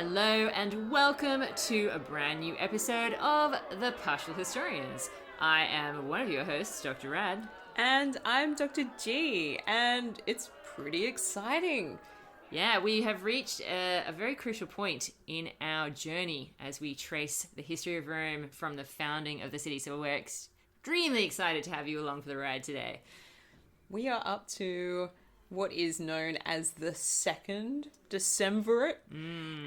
Hello and welcome to a brand new episode of The Partial Historians. I am one of your hosts, Dr. Rad. And I'm Dr. G, and it's pretty exciting. Yeah, we have reached a very crucial point in our journey as we trace the history of Rome from the founding of the city. So we're extremely excited to have you along for the ride today. We are up to what is known as the Second Decemvirate,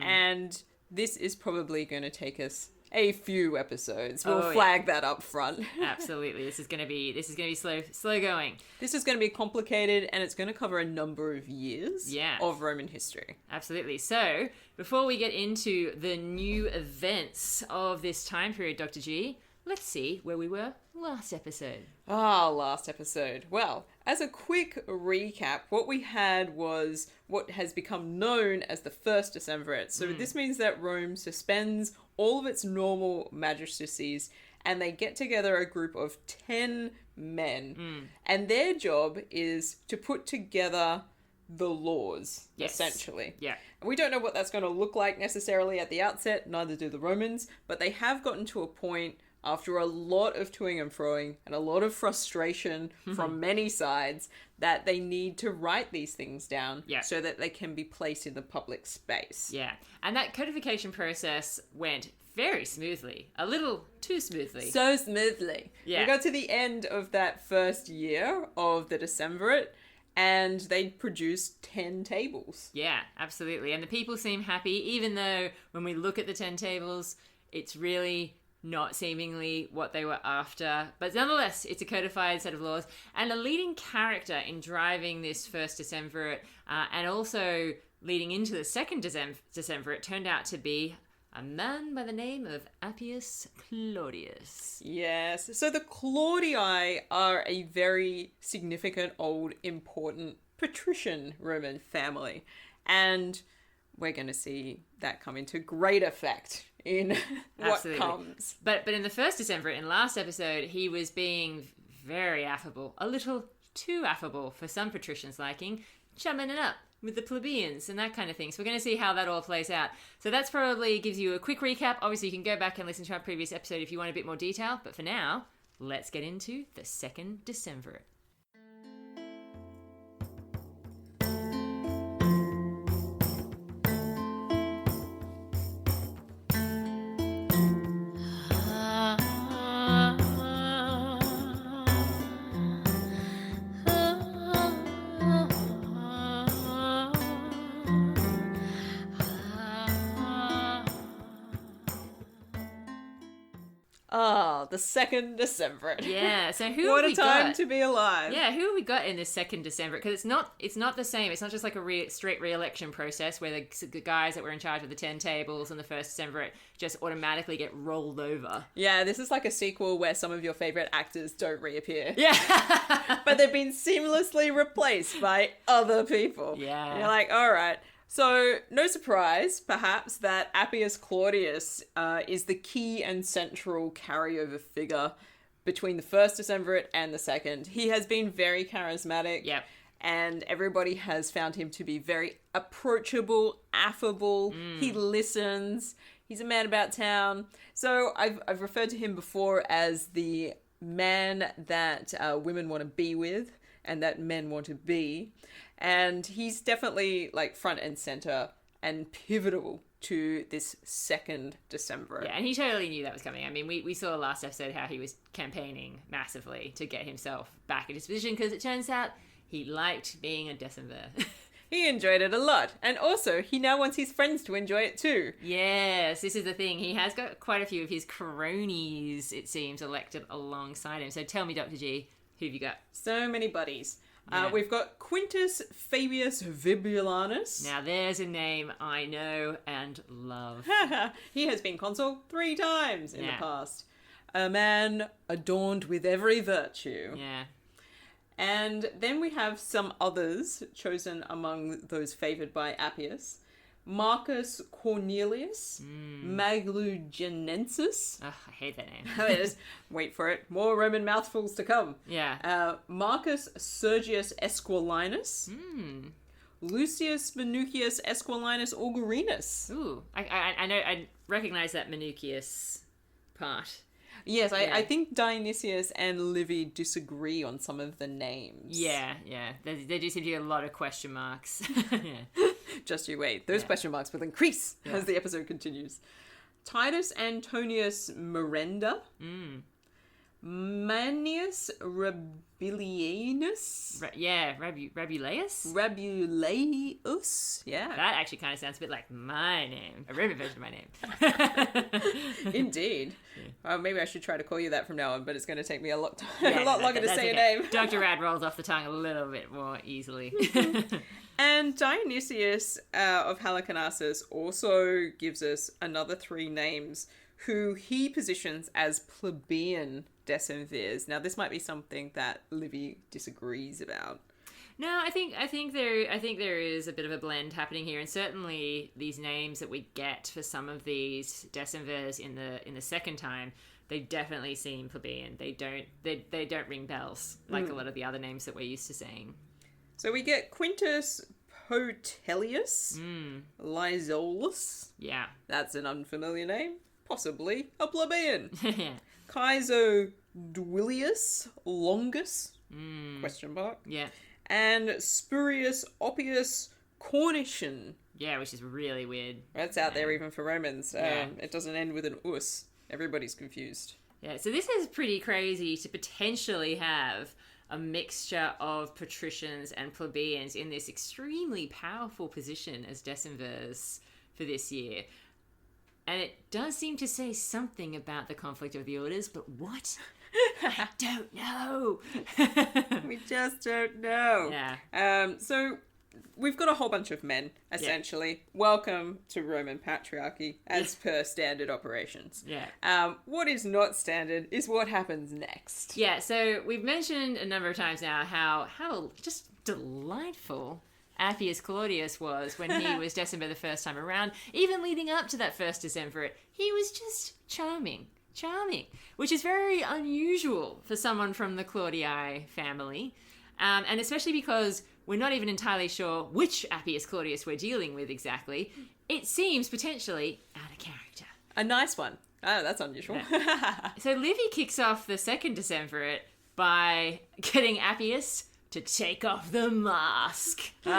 and this is probably going to take us a few episodes. We'll flag that up front. Absolutely, this is going to be slow going. This is going to be complicated, and it's going to cover a number of years of Roman history. Absolutely. So before we get into the new events of this time period, Dr. G, let's see where we were last episode. Last episode. Well, as a quick recap, what we had was what has become known as the First Decemvirate. So this means that Rome suspends all of its normal magistracies and they get together a group of 10 men. And their job is to put together the laws, essentially. Yeah. We don't know what that's going to look like necessarily at the outset, neither do the Romans, but they have gotten to a point after a lot of toing and froing and a lot of frustration from many sides that they need to write these things down so that they can be placed in the public space. Yeah. And that codification process went very smoothly. A little too smoothly. So smoothly. Yeah. We got to the end of that first year of the Decemvirate and they produced 10 tables. Yeah, absolutely. And the people seem happy, even though when we look at the 10 tables, it's really not seemingly what they were after. But nonetheless, it's a codified set of laws. And a leading character in driving this First Decemvirate and also leading into the Second Decemvirate turned out to be a man by the name of Appius Claudius. Yes. So the Claudii are a very significant, old, important patrician Roman family. And we're going to see that come into great effect in what comes. But in the First Decemvirate, in last episode, he was being very affable. A little too affable for some patricians' liking, chumming it up with the plebeians and that kind of thing. So we're going to see how that all plays out. So that's probably gives you a quick recap. Obviously, you can go back and listen to our previous episode if you want a bit more detail. But for now, let's get into the Second Decemvirate. The Second Decemvirate. Yeah, so who what have we got? What a time to be alive. Yeah, who have we got in this Second Decemvirate? Because it's not the same. It's not just like a straight re-election process where the guys that were in charge of the 10 tables in the First Decemvirate just automatically get rolled over. Yeah, this is like a sequel where some of your favourite actors don't reappear. Yeah. But they've been seamlessly replaced by other people. Yeah. And you're like, all right. So, no surprise, perhaps, that Appius Claudius is the key and central carryover figure between the First Decemvirate and the Second. He has been very charismatic. Yep. And everybody has found him to be very approachable, affable. He listens. He's a man about town. So, I've referred to him before as the man that women want to be with and that men want to be. And he's definitely like front and center and pivotal to this Second Decemvirate. Yeah, and he totally knew that was coming. I mean, we saw last episode how he was campaigning massively to get himself back in his position because it turns out he liked being a decemvir. He enjoyed it a lot. And also, he now wants his friends to enjoy it too. Yes, this is the thing. He has got quite a few of his cronies, it seems, elected alongside him. So tell me, Dr. G, who have you got? So many buddies. Yeah. We've got Quintus Fabius Vibulanus. Now there's a name I know and love. He has been consul 3 times in the past. A man adorned with every virtue. Yeah. And then we have some others chosen among those favoured by Appius. Marcus Cornelius, Magellaensis. Ugh, I hate that name. Wait for it. More Roman mouthfuls to come. Yeah. Marcus Sergius Esquilinus. Lucius Minucius Esquilinus Augerinus. Ooh, I know, I recognize that Minucius part. Yes, I think Dionysius and Livy disagree on some of the names. Yeah. There do seem to be a lot of question marks. Yeah. Just you wait. Those question marks will increase as the episode continues. Titus Antonius Merenda. Manius Rabilianus. Rabuleus? Rabuleus. Yeah. That actually kind of sounds a bit like my name. A Roman version of my name. Indeed. Maybe I should try to call you that from now on, but it's going to take me a lot longer to say your name. Dr. Rad rolls off the tongue a little bit more easily. And Dionysius of Halicarnassus also gives us another 3 names who he positions as plebeian decemvirs. Now, this might be something that Livy disagrees about. No, I think there is a bit of a blend happening here, and certainly these names that we get for some of these decemvirs in the second time, they definitely seem plebeian. They don't ring bells like a lot of the other names that we're used to seeing. So we get Quintus Potellius, Lysolus. Yeah, that's an unfamiliar name. Possibly a plebeian. Yeah. Caeso Duilius Longus, question mark. Yeah. And Spurius Oppius Cornician. Yeah, which is really weird. That's out there even for Romans. It doesn't end with an us. Everybody's confused. Yeah, so this is pretty crazy to potentially have a mixture of patricians and plebeians in this extremely powerful position as decemvirs for this year. And it does seem to say something about the conflict of the orders, but what? I don't know. We just don't know. Yeah. So we've got a whole bunch of men, essentially. Yeah. Welcome to Roman patriarchy, as per standard operations. Yeah. What is not standard is what happens next. Yeah, so we've mentioned a number of times now how just delightful Appius Claudius was when he was Decemvir the first time around. Even leading up to that First Decemvirate, he was just charming, which is very unusual for someone from the Claudii family, and especially because we're not even entirely sure which Appius Claudius we're dealing with exactly. It seems potentially out of character. A nice one. Oh, that's unusual. Yeah. So Livy kicks off the Second Decemvirate by getting Appius to take off the mask. So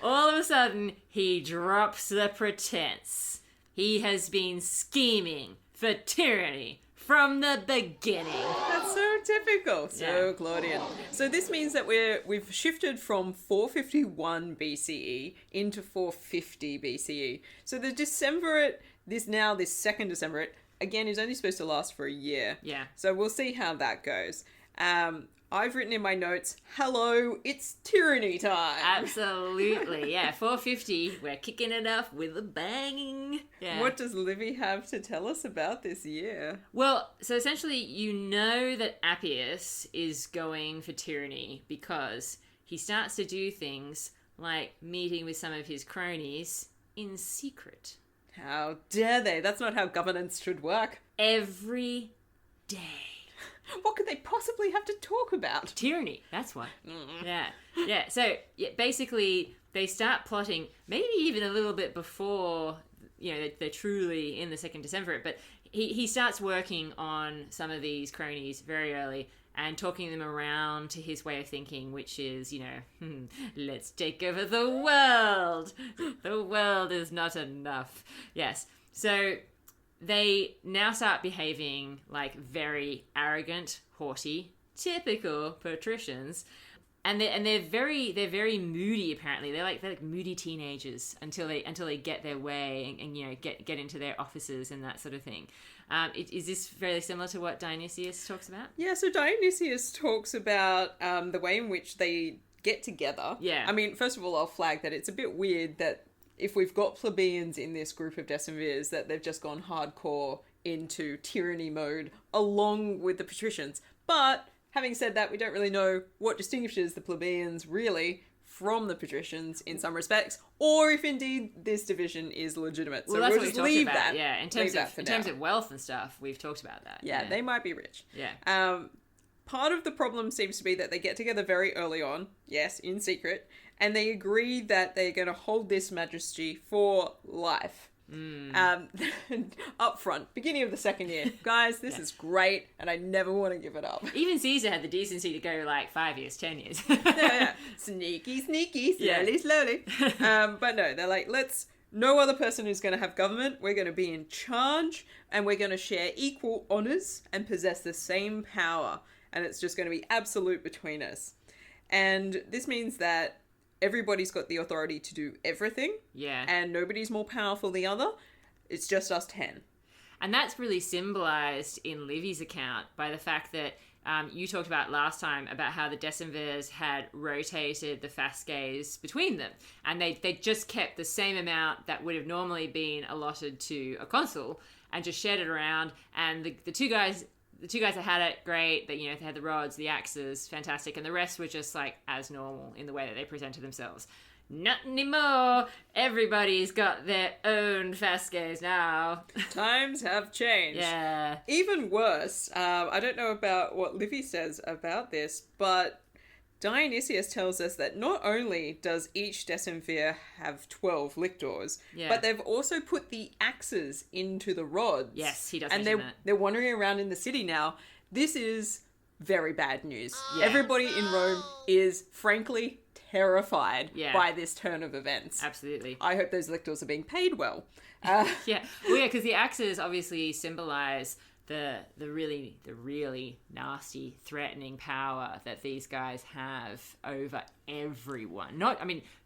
all of a sudden, he drops the pretense. He has been scheming for tyranny from the beginning. That's so typical. So Claudian. So this means that we've shifted from 451 BCE into 450 BCE. So the Decemvirate, this Second Decemvirate, again, is only supposed to last for a year. Yeah. So we'll see how that goes. I've written in my notes, hello, it's tyranny time. Absolutely, yeah. 450, we're kicking it off with a bang. Yeah. What does Livy have to tell us about this year? Well, so essentially, you know that Appius is going for tyranny because he starts to do things like meeting with some of his cronies in secret. How dare they? That's not how governance should work. Every day. What could they possibly have to talk about? Tyranny, that's what. Yeah. So basically, they start plotting, maybe even a little bit before, they're truly in the Second Decemvirate, but he starts working on some of these cronies very early and talking them around to his way of thinking, which is, let's take over the world. The world is not enough. Yes. So they now start behaving like very arrogant, haughty, typical patricians. And they're very moody, apparently. They're like moody teenagers until they get their way and get into their offices and that sort of thing. Is this fairly similar to what Dionysius talks about? Yeah, so Dionysius talks about the way in which they get together. Yeah. I mean, first of all, I'll flag that it's a bit weird that if we've got plebeians in this group of decemvirs, that they've just gone hardcore into tyranny mode along with the patricians. But having said that, we don't really know what distinguishes the plebeians really from the patricians in some respects, or if indeed this division is legitimate. So well, we'll just leave that. Yeah, in terms of wealth and stuff, we've talked about that. Yeah, they might be rich. Yeah. part of the problem seems to be that they get together very early on, yes, in secret, and they agree that they're going to hold this magistracy for life. Up front, beginning of the second year. Guys, this is great, and I never want to give it up. Even Caesar had the decency to go like 5 years, 10 years. Yeah. Sneaky, slowly. But no, they're like, no other person who's going to have government. We're going to be in charge, and we're going to share equal honors and possess the same power. And it's just going to be absolute between us. And this means that everybody's got the authority to do everything. Yeah. And nobody's more powerful than the other. It's just us 10. And that's really symbolized in Livy's account by the fact that you talked about last time about how the decemvirs had rotated the fasces between them. And they just kept the same amount that would have normally been allotted to a consul and just shared it around. And the two guys that had it, great. That, you know, they had the rods, the axes, fantastic. And the rest were just like as normal in the way that they presented themselves. Not anymore. Everybody's got their own fasces now. Times have changed. Yeah. Even worse, I don't know about what Livy says about this, but Dionysius tells us that not only does each decemvir have 12 lictors, but they've also put the axes into the rods. Yes, he does and mention that. They're wandering around in the city now. This is very bad news. Yeah. Everybody in Rome is, frankly, terrified by this turn of events. Absolutely. I hope those lictors are being paid well. Yeah, because the axes obviously symbolize the really nasty, threatening power that these guys have over everyone.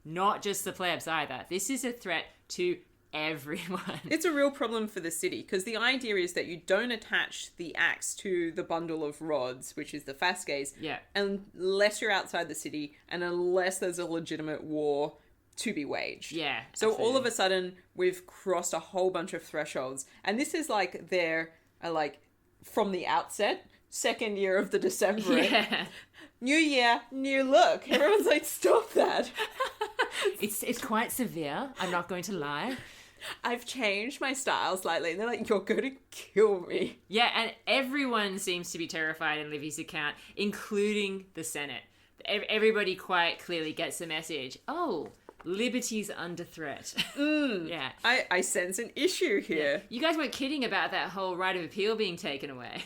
Not just the plebs either. This is a threat to everyone. It's a real problem for the city, because the idea is that you don't attach the axe to the bundle of rods, which is the fasces, unless you're outside the city and unless there's a legitimate war to be waged. Yeah. So absolutely. all of a sudden, we've crossed a whole bunch of thresholds. And this is like their, from the outset, second year of the Decemvirate. Yeah. New year, new look. Everyone's like, stop that. It's quite severe, I'm not going to lie. I've changed my style slightly. And they're like, you're going to kill me. Yeah, and everyone seems to be terrified in Livy's account, including the Senate. Everybody quite clearly gets the message. Oh, liberty's under threat. Yeah. I sense an issue here. Yeah. You guys weren't kidding about that whole right of appeal being taken away.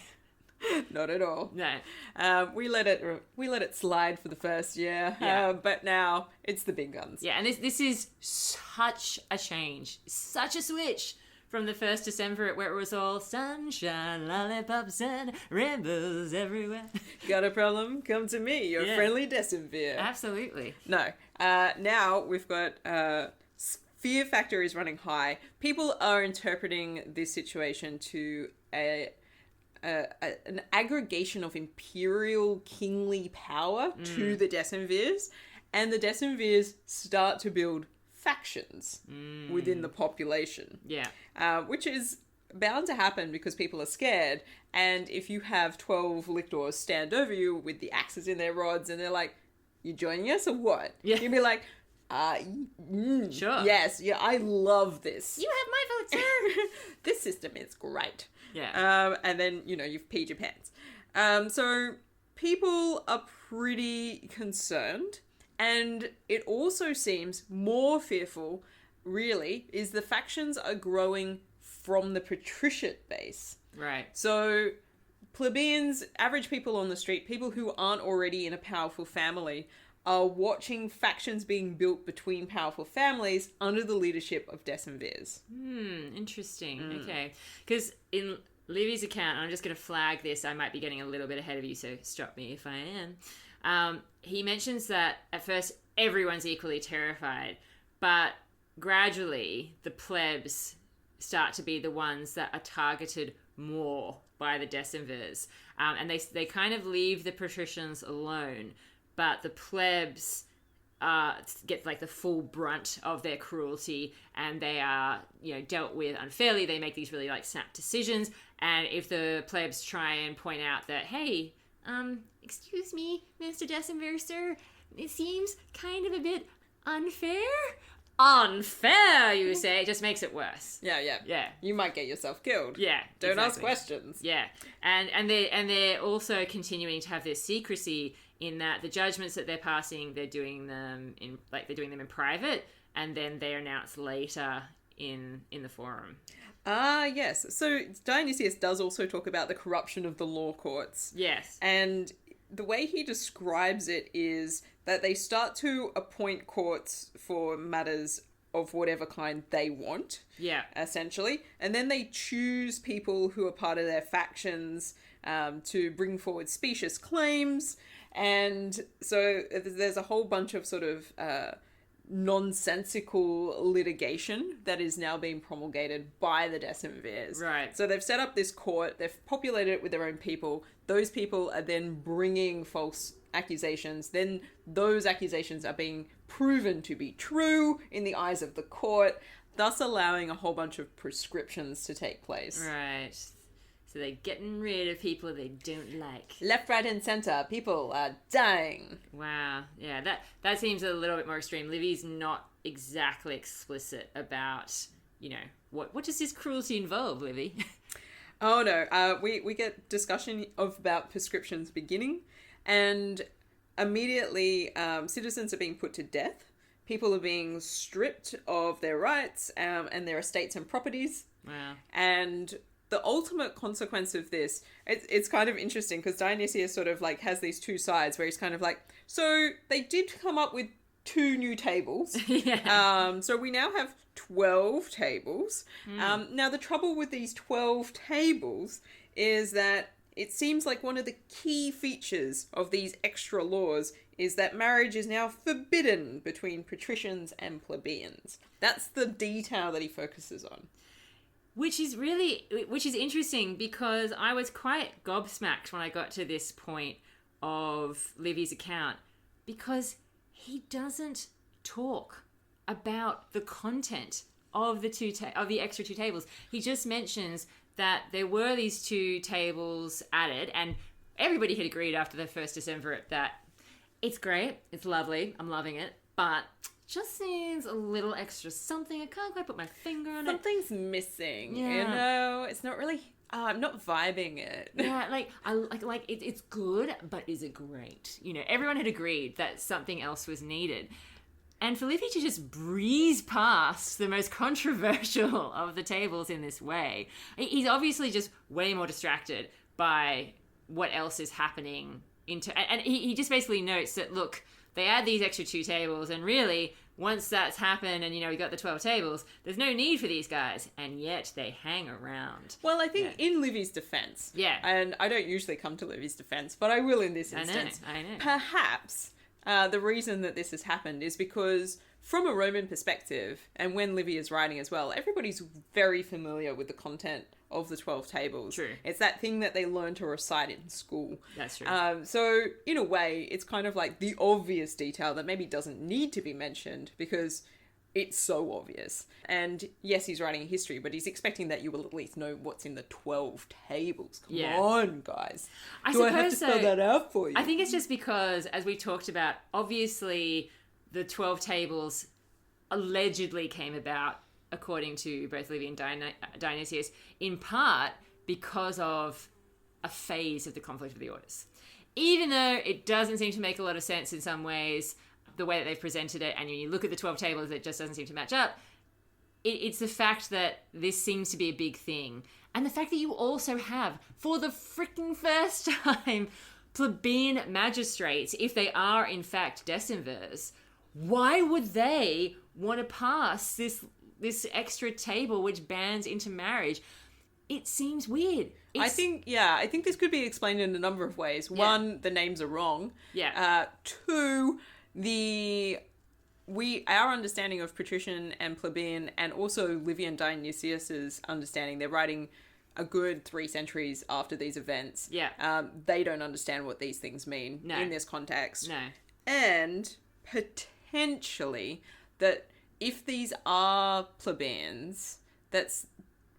Not at all. No. We let it slide for the first year. But now it's the big guns. Yeah, and this is such a change, such a switch from the First Decemvirate, where it was all sunshine, lollipops, and rainbows everywhere. Got a problem? Come to me, your friendly decemvir. Absolutely. No. Now we've got fear factor is running high. People are interpreting this situation to an aggregation of imperial kingly power to the decemvirs, and the decemvirs start to build factions within the population. Yeah. Which is bound to happen because people are scared, and if you have 12 lictors stand over you with the axes in their rods and they're like, you joining us or what? Yeah. You'd be like, sure. Yes, yeah, I love this. You have my vote, sir. This system is great. Yeah. And then, you've peed your pants. So people are pretty concerned, and it also seems more fearful, really, is the factions are growing from the patriciate base. Right. So plebeians, average people on the street, people who aren't already in a powerful family, are watching factions being built between powerful families under the leadership of decemvirs. Interesting. Okay. Because in Livy's account, and I'm just going to flag this, I might be getting a little bit ahead of you, so stop me if I am. He mentions that at first everyone's equally terrified, but gradually the plebs start to be the ones that are targeted more by the decemvirs. And they kind of leave the patricians alone, but the plebs get like the full brunt of their cruelty, and they are, dealt with unfairly. They make these really snap decisions, and if the plebs try and point out that, hey, excuse me, Mr. Decemvir, sir, it seems kind of a bit unfair. unfair, you say. It just makes it worse. Yeah. Yeah. You might get yourself killed. Yeah. Don't ask exactly. questions. Yeah. And they're also continuing to have this secrecy in that the judgments that they're passing, they're doing them in private, and then they announce later in the forum. Ah, yes. So Dionysius does also talk about the corruption of the law courts. Yes. And the way he describes it is that they start to appoint courts for matters of whatever kind they want. Yeah. Essentially. And then they choose people who are part of their factions to bring forward specious claims. And so there's a whole bunch of sort of nonsensical litigation that is now being promulgated by the decemvirs. Right. So they've set up this court, they've populated it with their own people. Those people are then bringing false accusations. Then those accusations are being proven to be true in the eyes of the court, thus allowing a whole bunch of prescriptions to take place. Right. So they're getting rid of people they don't like. Left, right, and centre, people are dying. Wow. Yeah, that seems a little bit more extreme. Livy's not exactly explicit about, what does this cruelty involve, Livy? Oh no, we get discussion about prescriptions beginning, and immediately citizens are being put to death. People are being stripped of their rights and their estates and properties. Wow. And the ultimate consequence of this, it's kind of interesting because Dionysius sort of like has these two sides where he's kind of like, so they did come up with 2 new tables. Yeah. So we now have 12 tables. Now the trouble with these 12 tables is that it seems like one of the key features of these extra laws is that marriage is now forbidden between patricians and plebeians. That's the detail that he focuses on. Which is interesting because I was quite gobsmacked when I got to this point of Livy's account, because he doesn't talk about the content of the extra 2 tables. He just mentions that there were these 2 tables added, and everybody had agreed after the First Decemvirate that it's great, it's lovely, I'm loving it, but just seems a little extra something. I can't quite put my finger on it. Something's missing. Yeah. It's not really. I'm not vibing it. Yeah, it's good, but is it great? Everyone had agreed that something else was needed. And for Livy to just breeze past the most controversial of the tables in this way, he's obviously just way more distracted by what else is happening. And he just basically notes that, look, they add these extra 2 tables, and really, once that's happened and, we got the 12 tables, there's no need for these guys, and yet they hang around. Well, I think in Livy's defense, and I don't usually come to Livy's defense, but I will in this instance. I know. Perhaps the reason that this has happened is because from a Roman perspective, and when Livy is writing as well, everybody's very familiar with the content of the 12 tables. True. It's that thing that they learn to recite in school. That's true. So in a way, it's kind of like the obvious detail that maybe doesn't need to be mentioned because it's so obvious. And yes, he's writing a history, but he's expecting that you will at least know what's in the 12 tables. Come on, guys. I have to spell that out for you? I think it's just because, as we talked about, obviously the 12 tables allegedly came about, according to both Livy and Dionysius, in part because of a phase of the conflict of the orders. Even though it doesn't seem to make a lot of sense in some ways, the way that they've presented it, and you look at the 12 tables, it just doesn't seem to match up. It's the fact that this seems to be a big thing. And the fact that you also have, for the freaking first time, plebeian magistrates, if they are in fact decemvirs, why would they want to pass this extra table which bans intermarriage? It seems weird. I think this could be explained in a number of ways. Yeah. 1, the names are wrong. Yeah. 2, our understanding of patrician and plebeian, and also Livy and Dionysius's understanding, they're writing a good 3 centuries after these events. Yeah. They don't understand what these things mean in this context. No. And potentially that if these are plebeians, that's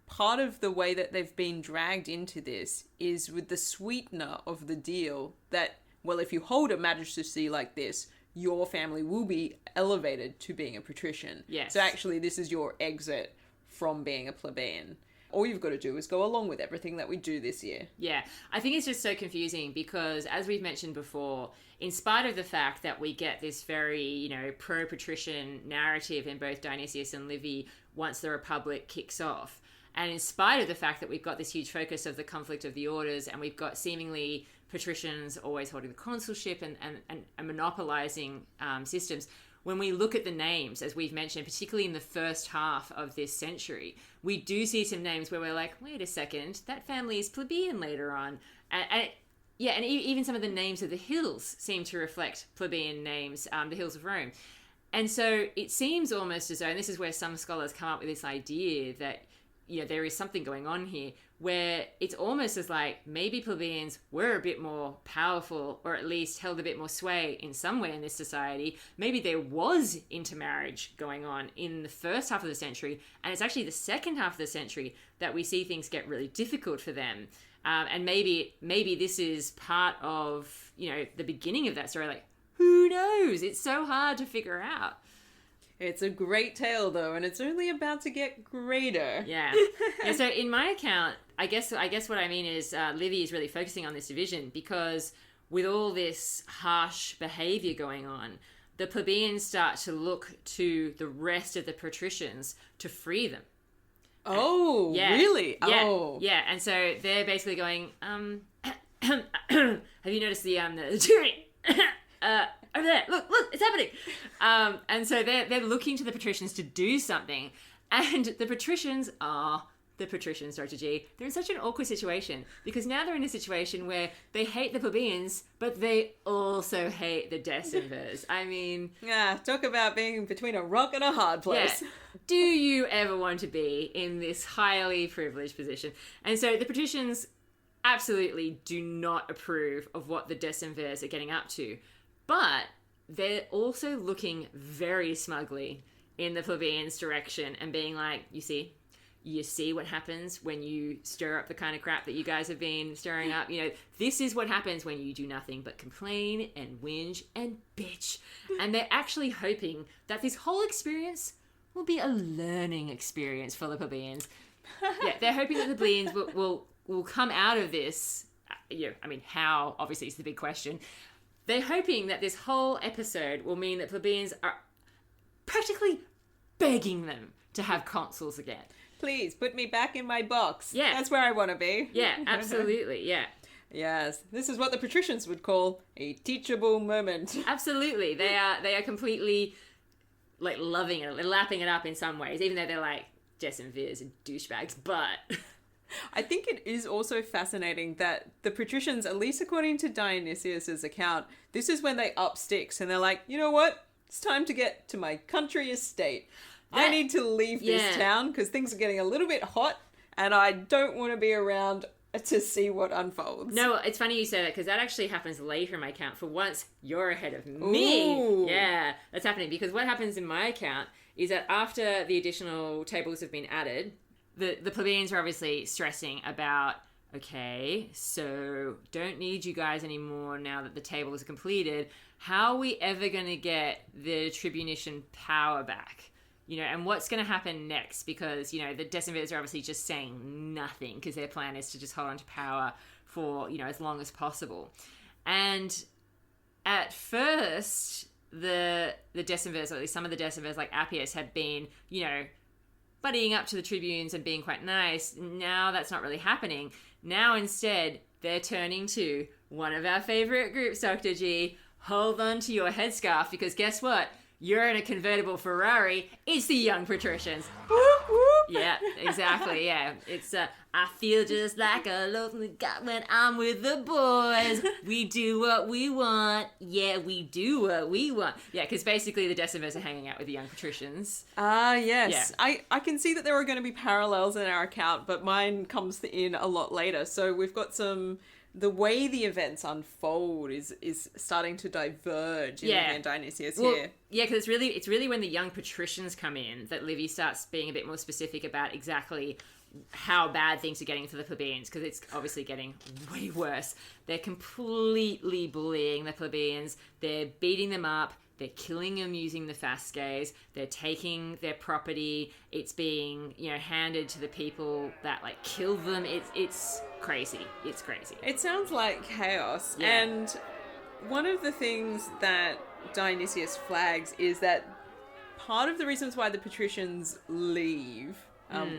part of the way that they've been dragged into this is with the sweetener of the deal that, well, if you hold a magistracy like this, your family will be elevated to being a patrician. Yes. So actually, this is your exit from being a plebeian. All you've got to do is go along with everything that we do this year. Yeah, I think it's just so confusing because, as we've mentioned before, in spite of the fact that we get this very, pro-patrician narrative in both Dionysius and Livy once the Republic kicks off, and in spite of the fact that we've got this huge focus of the conflict of the orders, and we've got seemingly patricians always holding the consulship and monopolizing systems, when we look at the names, as we've mentioned, particularly in the first half of this century, we do see some names where we're like, wait a second, that family is plebeian later on. And even some of the names of the hills seem to reflect plebeian names, the hills of Rome. And so it seems almost as though, and this is where some scholars come up with this idea that, there is something going on here where it's almost as like maybe plebeians were a bit more powerful, or at least held a bit more sway in some way in this society. Maybe there was intermarriage going on in the first half of the century, and it's actually the second half of the century that we see things get really difficult for them. And maybe this is part of, the beginning of that story. Like, who knows? It's so hard to figure out. It's a great tale, though, and it's only about to get greater. Yeah. And so in my account, I guess what I mean is Livy is really focusing on this division because with all this harsh behavior going on, the plebeians start to look to the rest of the patricians to free them. Oh, really? Yeah, oh. Yeah. And so they're basically going, have you noticed the tyranny? Over there, look, it's happening. And so they're looking to the patricians to do something. And the patricians are the patricians, Dr. G. They're in such an awkward situation because now they're in a situation where they hate the plebeians, but they also hate the decemvirs. I mean... Yeah, talk about being between a rock and a hard place. Yeah. Do you ever want to be in this highly privileged position? And so the patricians absolutely do not approve of what the decemvirs are getting up to. But they're also looking very smugly in the plebeians' direction and being like, you see what happens when you stir up the kind of crap that you guys have been stirring up. This is what happens when you do nothing but complain and whinge and bitch. And they're actually hoping that this whole experience will be a learning experience for the plebeians. Yeah, they're hoping that the plebeians will come out of this. How, obviously, is the big question. They're hoping that this whole episode will mean that plebeians are practically begging them to have consuls again. Please, put me back in my box. Yeah. That's where I want to be. Yeah, absolutely, yeah. Yes, this is what the patricians would call a teachable moment. Absolutely. They are completely, loving it, lapping it up in some ways, even though they're like decemvirs and douchebags, but... I think it is also fascinating that the patricians, at least according to Dionysius's account, this is when they up sticks and they're like, you know what? It's time to get to my country estate. I need to leave this town because things are getting a little bit hot and I don't want to be around to see what unfolds. No, it's funny you say that because that actually happens later in my account. For once, you're ahead of me. Ooh. Yeah, that's happening because what happens in my account is that after the additional tables have been added, the plebeians are obviously stressing about, okay, so don't need you guys anymore now that the table is completed. How are we ever going to get the tribunician power back? And what's going to happen next? Because, the decemvirs are obviously just saying nothing because their plan is to just hold on to power for, as long as possible. And at first, the decemvirs, or at least some of the decemvirs like Appius, had been, buddying up to the tribunes and being quite nice. Now that's not really happening. Now instead, they're turning to one of our favorite groups, Dr. G. Hold on to your headscarf because guess what? You're in a convertible Ferrari. It's the young patricians. Whoop, whoop. Yeah, exactly. Yeah, it's I feel just like a loaf in the gut when I'm with the boys. We do what we want. Yeah, we do what we want. Yeah, because basically the decemvirs are hanging out with the young patricians. Yes. Yeah. I can see that there are going to be parallels in our account, but mine comes in a lot later. So we've got the way the events unfold is starting to diverge in Dionysius here. Yeah, because it's really when the young patricians come in that Livy starts being a bit more specific about exactly how bad things are getting for the plebeians, because it's obviously getting way worse. They're completely bullying the plebeians. They're beating them up. They're killing them using the fasces. They're taking their property. It's being, handed to the people that, kill them. It's crazy. It's crazy. It sounds like chaos. Yeah. And one of the things that Dionysius flags is that part of the reasons why the patricians leave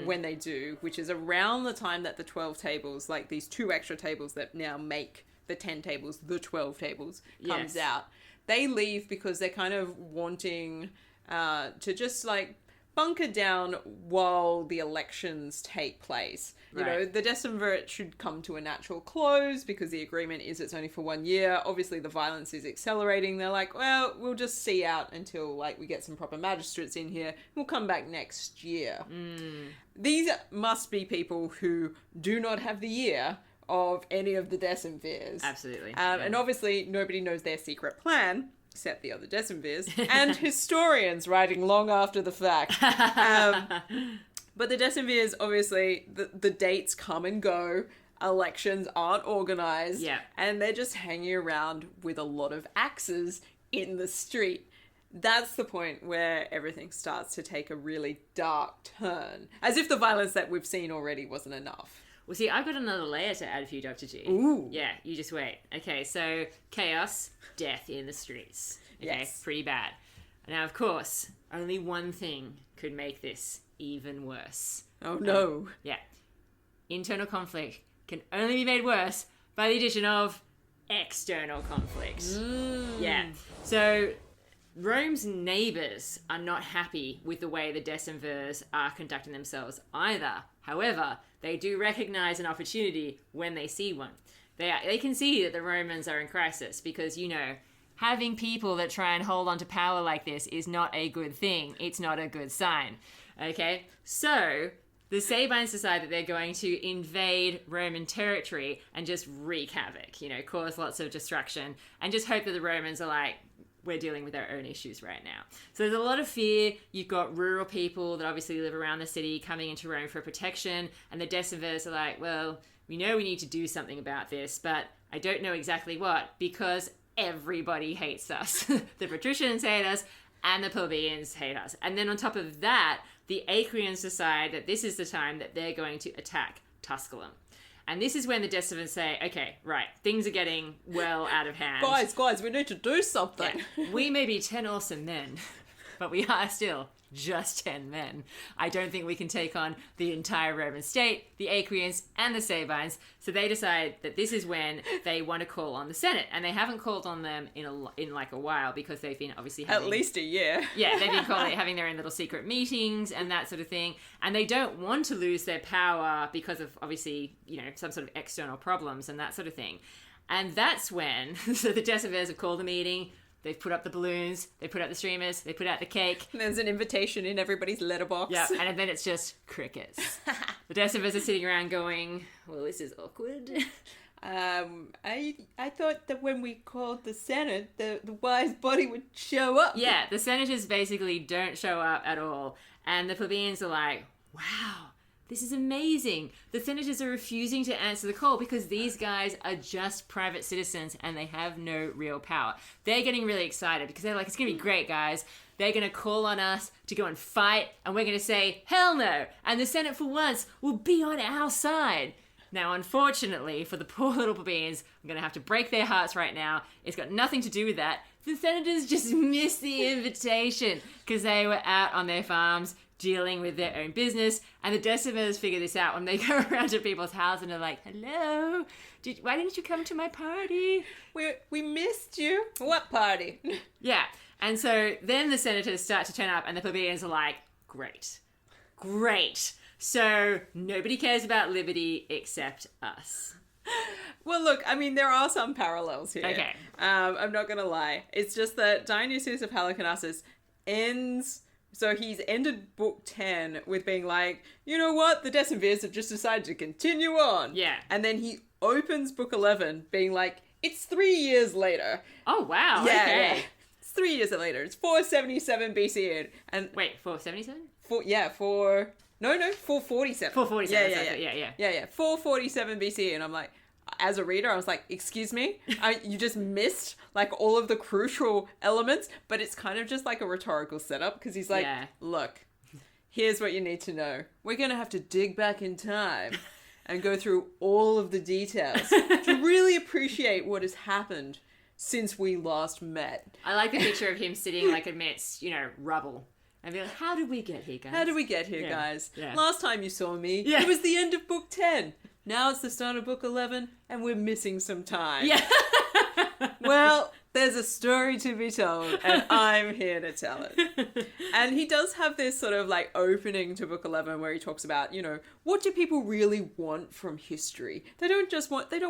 when they do, which is around the time that the 12 tables, these 2 extra tables that now make the 10 tables, the 12 tables, comes out. They leave because they're kind of wanting to just bunker down while the elections take place. You know, the Decemvirate should come to a natural close because the agreement is it's only for 1 year. Obviously, the violence is accelerating. They're like, well, we'll just see out until we get some proper magistrates in here. We'll come back next year. These must be people who do not have the year of any of the decemvirs. Absolutely. And obviously, nobody knows their secret plan, except the other decemvirs, and historians writing long after the fact. But the decemvirs, obviously, the dates come and go, elections aren't organised, and they're just hanging around with a lot of axes in the street. That's the point where everything starts to take a really dark turn, as if the violence that we've seen already wasn't enough. Well, see, I've got another layer to add for you, Dr. G. Ooh. Yeah, you just wait. Okay, so chaos, death in the streets. Okay, pretty bad. Now, of course, only one thing could make this even worse. Oh, no. Internal conflict can only be made worse by the addition of external conflict. So Rome's neighbours are not happy with the way the decemvirs are conducting themselves either. However, they do recognise an opportunity when they see one. They can see that the Romans are in crisis because, having people that try and hold on to power like this is not a good thing. It's not a good sign. Okay? So the Sabines decide that they're going to invade Roman territory and just wreak havoc, cause lots of destruction, and just hope that the Romans are like, we're dealing with our own issues right now. So there's a lot of fear. You've got rural people that obviously live around the city coming into Rome for protection, and the decemvirs are like, well, we know we need to do something about this, but I don't know exactly what, because everybody hates us. The patricians hate us, and the plebeians hate us. And then on top of that, the Acrians decide that this is the time that they're going to attack Tusculum. And this is when the decemvirs say, okay, right, things are getting well out of hand. Guys, we need to do something. We may be 10 awesome men, but we are still just 10 men. I don't think we can take on the entire Roman state, the Acrians, and the Sabines. So they decide that this is when they want to call on the Senate. And they haven't called on them in a while because they've been obviously having... At least a year. Yeah, they've been having their own little secret meetings and that sort of thing. And they don't want to lose their power because of, obviously, some sort of external problems and that sort of thing. And that's when, so the decemvirs have called a meeting. They've put up the balloons, they put out the streamers, they put out the cake. And there's an invitation in everybody's letterbox. Yeah, and then it's just crickets. The decemvirs are sitting around going, well, this is awkward. I thought that when we called the Senate, the wise body would show up. Yeah, the senators basically don't show up at all. And the plebeians are like, wow, this is amazing. The senators are refusing to answer the call because these guys are just private citizens and they have no real power. They're getting really excited because they're like, it's going to be great, guys. They're going to call on us to go and fight, and we're going to say, hell no. And the Senate, for once, will be on our side. Now, unfortunately, for the poor little plebeians, I'm going to have to break their hearts right now. It's got nothing to do with that. The senators just missed the invitation because they were out on their farms dealing with their own business, and the decemvirs figure this out when they go around to people's houses and are like, hello, why didn't you come to my party? We missed you. What party? Yeah, and so then the senators start to turn up and the plebeians are like, great. So nobody cares about liberty except us. Well, look, I mean, there are some parallels here. Okay. I'm not going to lie. It's just that Dionysius of Halicarnassus ends... So he's ended book 10 with being like, you know what? The decemvirs have just decided to continue on. Yeah. And then he opens book 11 being like, it's 3 years later. Oh, wow. Yeah, okay. yeah. It's 3 years later. It's 477 BC. And wait, 477? No, 447. 447. Yeah. 447 BCE. And I'm like, as a reader, I was like, excuse me? You just missed like all of the crucial elements, but it's kind of just like a rhetorical setup because he's like, look, here's what you need to know. We're going to have to dig back in time and go through all of the details to really appreciate what has happened since we last met. I like the picture of him sitting like amidst, rubble. And be like, how did we get here, guys? How did we get here, guys? Yeah. Last time you saw me, it was the end of book 10. Now it's the start of book 11, and we're missing some time. Yeah. Well, there's a story to be told, and I'm here to tell it. And he does have this sort of like opening to book 11 where he talks about, what do people really want from history? They don't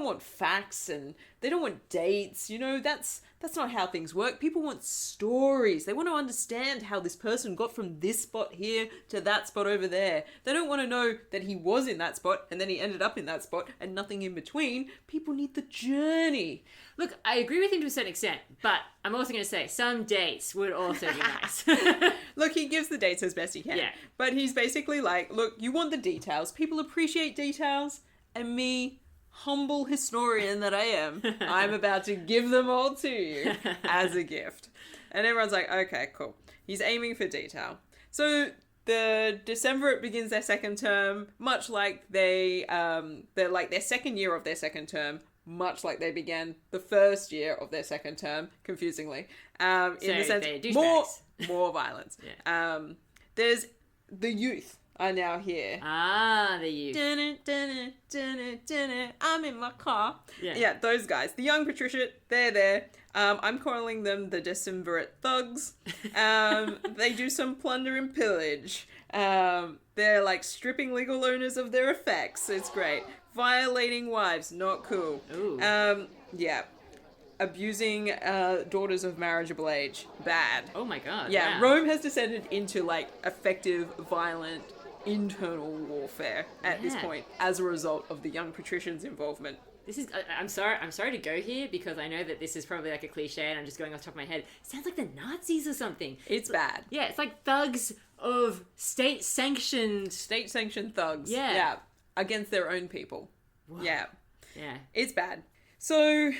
want facts and they don't want dates. That's not how things work. People want stories. They want to understand how this person got from this spot here to that spot over there. They don't want to know that he was in that spot and then he ended up in that spot and nothing in between. People need the journey. Look, I agree with him to a certain extent, but I'm also going to say some dates would also be nice. Look, he gives the dates as best he can. Yeah. But he's basically like, look, you want the details. People appreciate details. And me, humble historian that I am, I'm about to give them all to you as a gift. And everyone's like, okay, cool. He's aiming for detail. So the Decemvirate begins their second term, much like they're like their second year of their second term, much like they began the first year of their second term, confusingly. In the sense, more violence. Yeah. There's the youth are now here. The youth. I'm in my car. Yeah, those guys. The young patrician, they're there. I'm calling them the Decemvirate thugs. They do some plunder and pillage. They're like stripping legal owners of their effects. It's great. Violating wives, not cool. Ooh. Abusing daughters of marriageable age, bad. Oh my god. Yeah, wow. Rome has descended into like effective, violent, internal warfare at this point as a result of the young patricians' involvement. This is. I'm sorry to go here because I know that this is probably like a cliche, and I'm just going off the top of my head. It sounds like the Nazis or something. It's bad. Yeah, it's like thugs of state-sanctioned thugs. Yeah. Against their own people. Whoa. Yeah. Yeah. It's bad. So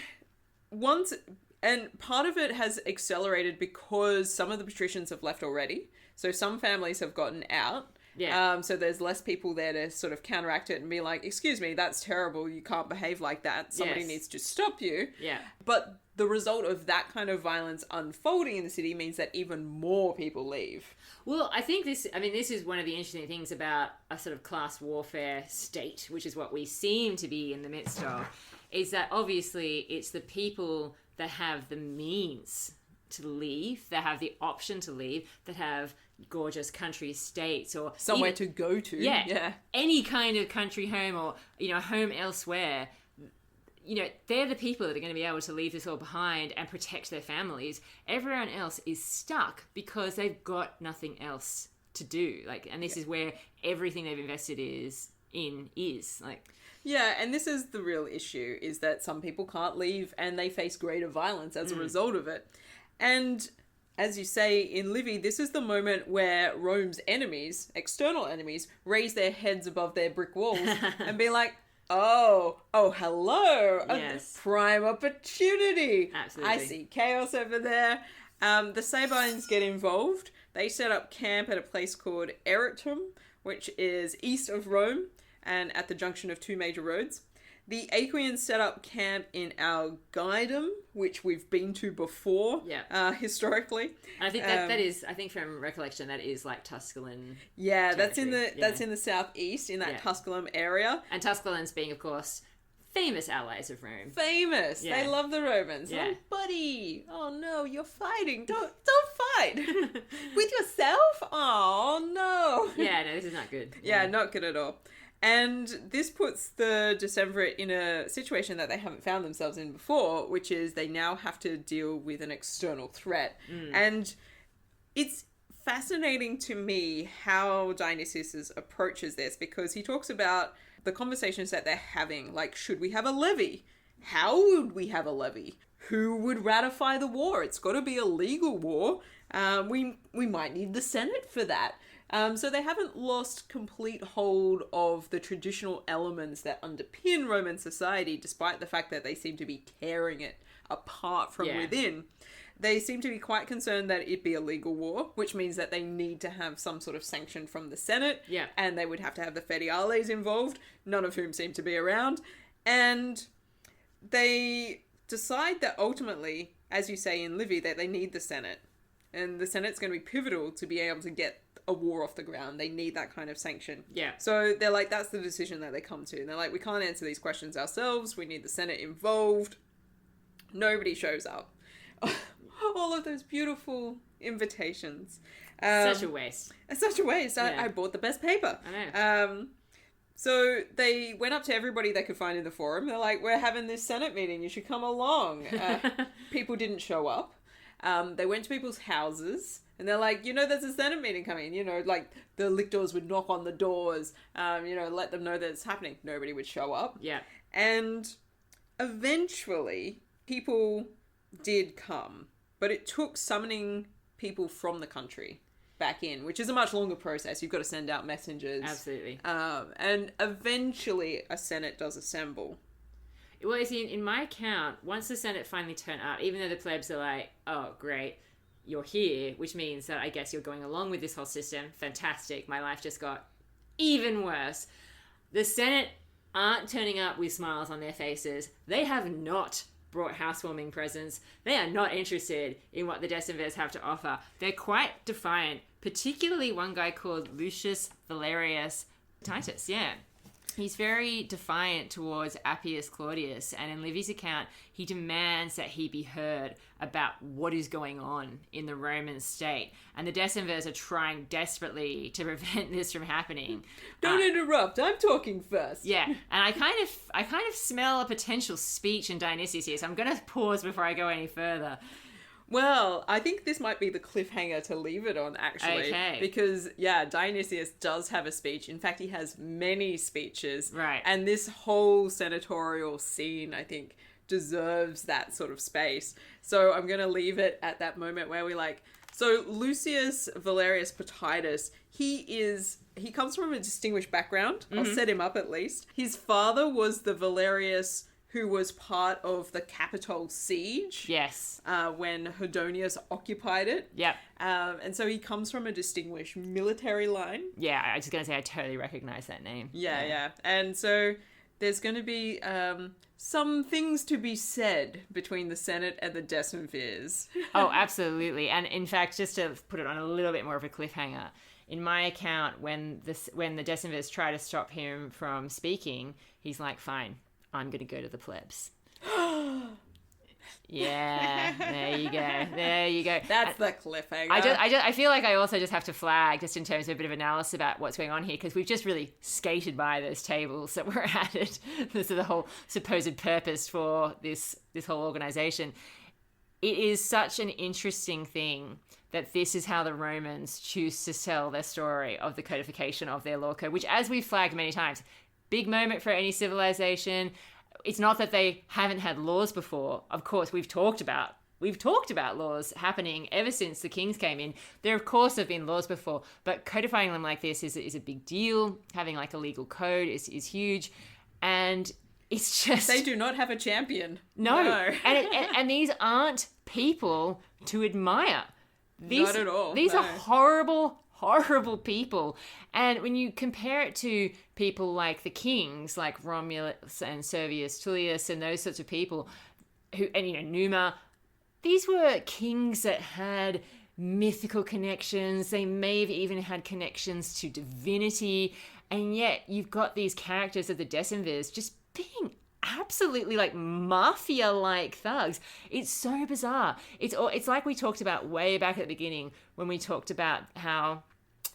and part of it has accelerated because some of the patricians have left already. So some families have gotten out. Yeah. So there's less people there to sort of counteract it and be like, excuse me, that's terrible. You can't behave like that. Somebody needs to stop you. Yeah. But the result of that kind of violence unfolding in the city means that even more people leave. Well, I think this is one of the interesting things about a sort of class warfare state, which is what we seem to be in the midst of, is that obviously it's the people that have the means to leave, that have the option to leave, that have gorgeous country estates or somewhere to go to. Yeah. Any kind of country home or, home elsewhere. They're the people that are going to be able to leave this all behind and protect their families. Everyone else is stuck because they've got nothing else to do. And this is where everything they've invested is. Yeah, and this is the real issue, is that some people can't leave and they face greater violence as a result of it. And as you say in Livy, this is the moment where Rome's enemies, external enemies, raise their heads above their brick walls and be like, oh, hello. Yes. A prime opportunity. Absolutely. I see chaos over there. The Sabines get involved. They set up camp at a place called Erectum, which is east of Rome and at the junction of two major roads. The Aequians set up camp in Algidum, which we've been to before, historically. And I think that is, I think from recollection, that is like Tusculan. Yeah, that's in the southeast, in that Tusculum area. And Tusculans being, of course, famous allies of Rome. Famous. Yeah. They love the Romans. Yeah. Oh, buddy. Oh no, you're fighting. Don't fight. With yourself? Oh no. Yeah, no, this is not good. Yeah, not good at all. And this puts the Decemvirate in a situation that they haven't found themselves in before, which is they now have to deal with an external threat. And it's fascinating to me how Dionysius approaches this, because he talks about the conversations that they're having, like, should we have a levy? How would we have a levy? Who would ratify the war? It's got to be a legal war. We might need the Senate for that. So they haven't lost complete hold of the traditional elements that underpin Roman society, despite the fact that they seem to be tearing it apart from within. They seem to be quite concerned that it be a legal war, which means that they need to have some sort of sanction from the Senate. Yeah. And they would have to have the feriales involved, none of whom seem to be around. And they decide that ultimately, as you say in Livy, that they need the Senate. And the Senate's going to be pivotal to be able to get a war off the ground. They need that kind of sanction. Yeah. So they're like, that's the decision that they come to. And they're like, we can't answer these questions ourselves. We need the Senate involved. Nobody shows up. All of those beautiful invitations. Such a waste. Such a waste. I bought the best paper. I know. So they went up to everybody they could find in the forum. They're like, we're having this Senate meeting. You should come along. People didn't show up. They went to people's houses. And they're like, there's a Senate meeting coming. Like the lictors would knock on the doors, let them know that it's happening. Nobody would show up. Yeah. And eventually people did come. But it took summoning people from the country back in, which is a much longer process. You've got to send out messengers. Absolutely. And eventually a Senate does assemble. Well, you see, in my account, once the Senate finally turned up, even though the plebs are like, oh, great, you're here, which means that I guess you're going along with this whole system. Fantastic. My life just got even worse. The Senate aren't turning up with smiles on their faces. They have not brought housewarming presents. They are not interested in what the decemvirs have to offer. They're quite defiant, particularly one guy called Lucius Valerius Titus. Yeah. He's very defiant towards Appius Claudius, and in Livy's account, he demands that he be heard about what is going on in the Roman state. And the decemvirs are trying desperately to prevent this from happening. Don't interrupt. I'm talking first. Yeah, and I kind of smell a potential speech in Dionysius here, so I'm going to pause before I go any further. Well, I think this might be the cliffhanger to leave it on, actually. Okay. Because, Dionysius does have a speech. In fact, he has many speeches. Right. And this whole senatorial scene, I think, deserves that sort of space. So I'm going to leave it at that moment where we so Lucius Valerius Titus, he comes from a distinguished background. Mm-hmm. I'll set him up at least. His father was the Valerius who was part of the Capitol siege. Yes. When Hedonius occupied it. Yep. And so he comes from a distinguished military line. Yeah, I was just going to say I totally recognize that name. Yeah. And so there's going to be some things to be said between the Senate and the decemvirs. Oh, absolutely. And in fact, just to put it on a little bit more of a cliffhanger, in my account, when the decemvirs try to stop him from speaking, he's like, fine, I'm going to go to the plebs. Yeah, there you go. That's the cliffhanger. I feel like I also just have to flag, just in terms of a bit of analysis about what's going on here, because we've just really skated by those tables that were added. This is the whole supposed purpose for this whole organization. It is such an interesting thing that this is how the Romans choose to tell their story of the codification of their law code, which, as we've flagged many times, big moment for any civilization. It's not that they haven't had laws before. Of course, we've talked about laws happening ever since the kings came in. There, of course, have been laws before, but codifying them like this is a big deal. Having a legal code is huge, and it's just they do not have a champion. No. and these aren't people to admire. Not at all. These are horrible people. And when you compare it to people like the kings, like Romulus and Servius Tullius and those sorts of people, Numa, these were kings that had mythical connections. They may have even had connections to divinity. And yet you've got these characters of the decemvirs just being absolutely mafia-like thugs. It's so bizarre. It's like we talked about way back at the beginning when we talked about how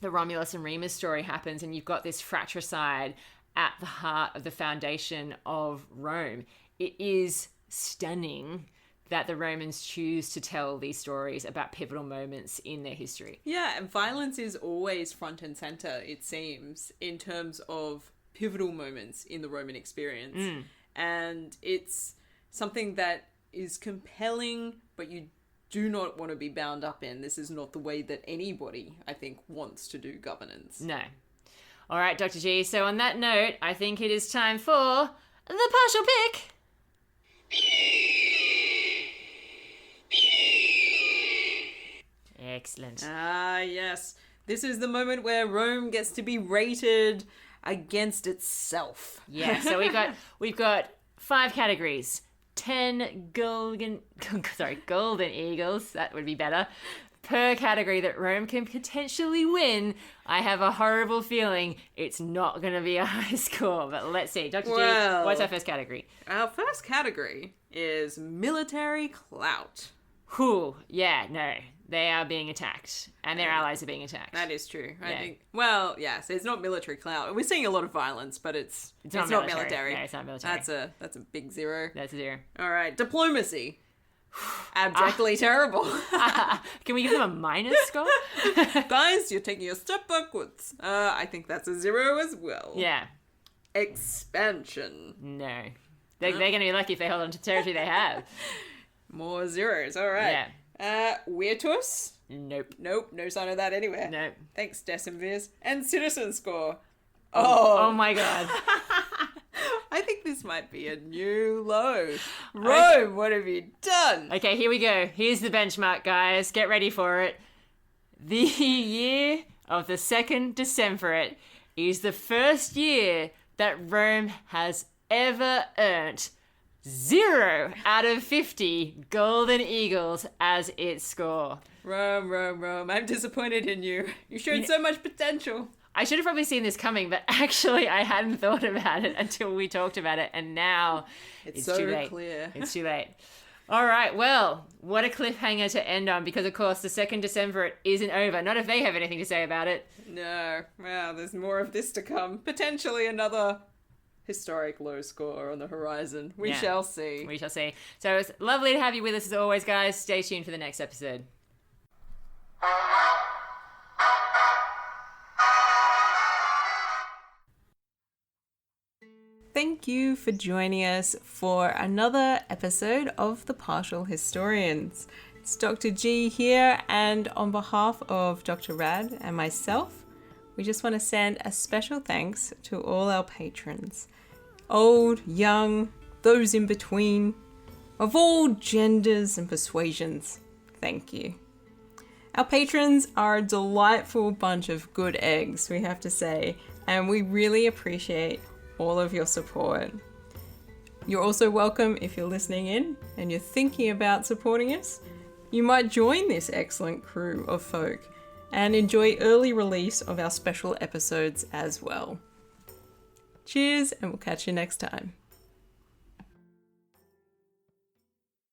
the Romulus and Remus story happens, and you've got this fratricide at the heart of the foundation of Rome. It is stunning that the Romans choose to tell these stories about pivotal moments in their history. Yeah, and violence is always front and center, it seems, in terms of pivotal moments in the Roman experience. And it's something that is compelling, but you do not want to be bound up in. This is not the way that anybody, I think, wants to do governance. No. All right, Dr. G. So on that note, I think it is time for the partial pick. Excellent. Ah, yes. This is the moment where Rome gets to be rated against itself. Yeah, so we've got 5 categories. 10 golden eagles, that would be better, per category that Rome can potentially win. I have a horrible feeling it's not going to be a high score, but let's see. Dr. G, what's our first category? Our first category is military clout. Whew, yeah, no. They are being attacked, and their allies are being attacked. That is true. I think. Well, yes, it's not military clout. We're seeing a lot of violence, but it's not military. No, it's not military. That's a big 0. That's a 0. All right, diplomacy. Abjectly terrible. Can we give them a minus score? Guys, you're taking a step backwards. I think that's a 0 as well. Yeah. Expansion. No. They're going to be lucky if they hold on to territory they have. More 0s. All right. Yeah. Virtus? Nope. No sign of that anywhere. Nope. Thanks, decemvirs. And citizen score. Oh my god. I think this might be a new low. Rome, what have you done? Okay, here we go. Here's the benchmark, guys. Get ready for it. The year of the Second Decemvirate is the first year that Rome has ever earned 0 out of 50 golden eagles as its score. Rome. I'm disappointed in you. You showed so much potential. I should have probably seen this coming, but actually I hadn't thought about it until we talked about it, and now it's so too late. Clear. It's too late. All right, well, what a cliffhanger to end on, because of course the Second Decemvirate isn't over. Not if they have anything to say about it. No. Well, there's more of this to come. Potentially another historic low score on the horizon. We shall see. We shall see. So it's lovely to have you with us as always, guys. Stay tuned for the next episode. Thank you for joining us for another episode of The Partial Historians. It's Dr. G here, and on behalf of Dr. Rad and myself, we just want to send a special thanks to all our patrons. Old, young, those in between, of all genders and persuasions, thank you. Our patrons are a delightful bunch of good eggs, we have to say, and we really appreciate all of your support. You're also welcome if you're listening in and you're thinking about supporting us. You might join this excellent crew of folk and enjoy early release of our special episodes as well. Cheers, and we'll catch you next time.